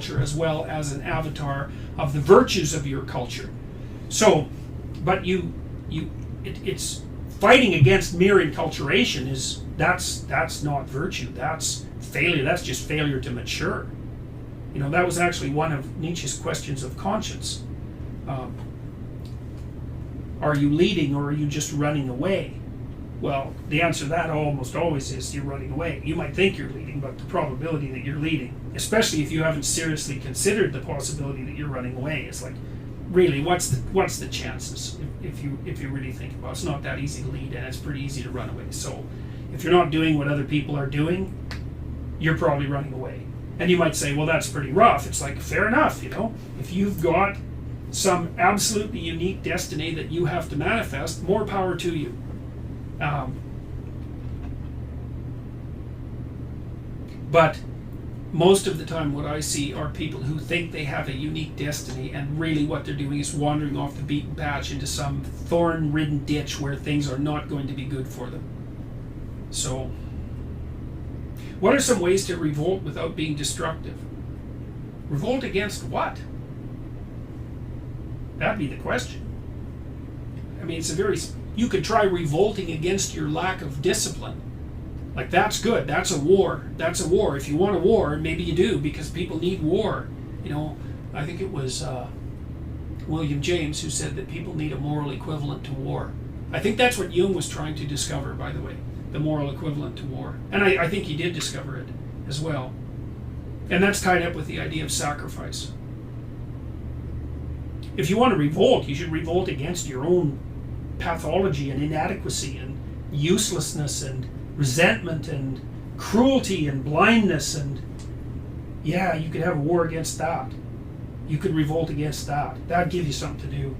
culture as well as an avatar of the virtues of your culture. So, but it's fighting against mere enculturation that's not virtue. That's failure. That's just failure to mature. That was actually one of Nietzsche's questions of conscience. Are you leading or are you just running away? Well, the answer to that almost always is you're running away. You might think you're leading, but the probability that you're leading, especially if you haven't seriously considered the possibility that you're running away, is like, really, what's the chances? If you really think about it, it's not that easy to lead, and it's pretty easy to run away. So, if you're not doing what other people are doing, you're probably running away. And you might say, well, that's pretty rough. It's like, fair enough, if you've got some absolutely unique destiny that you have to manifest, more power to you. But most of the time what I see are people who think they have a unique destiny, and really what they're doing is wandering off the beaten path into some thorn-ridden ditch where things are not going to be good for them. So, what are some ways to revolt without being destructive? Revolt against what? That'd be the question. I mean, you could try revolting against your lack of discipline. Like, that's good. That's a war. That's a war. If you want a war, maybe you do, because people need war. I think it was William James who said that people need a moral equivalent to war. I think that's what Jung was trying to discover, by the way, the moral equivalent to war. And I think he did discover it as well. And that's tied up with the idea of sacrifice. If you want to revolt, you should revolt against your own pathology and inadequacy and uselessness and resentment and cruelty and blindness, and you could have a war against that. You could revolt against that. That'd give you something to do.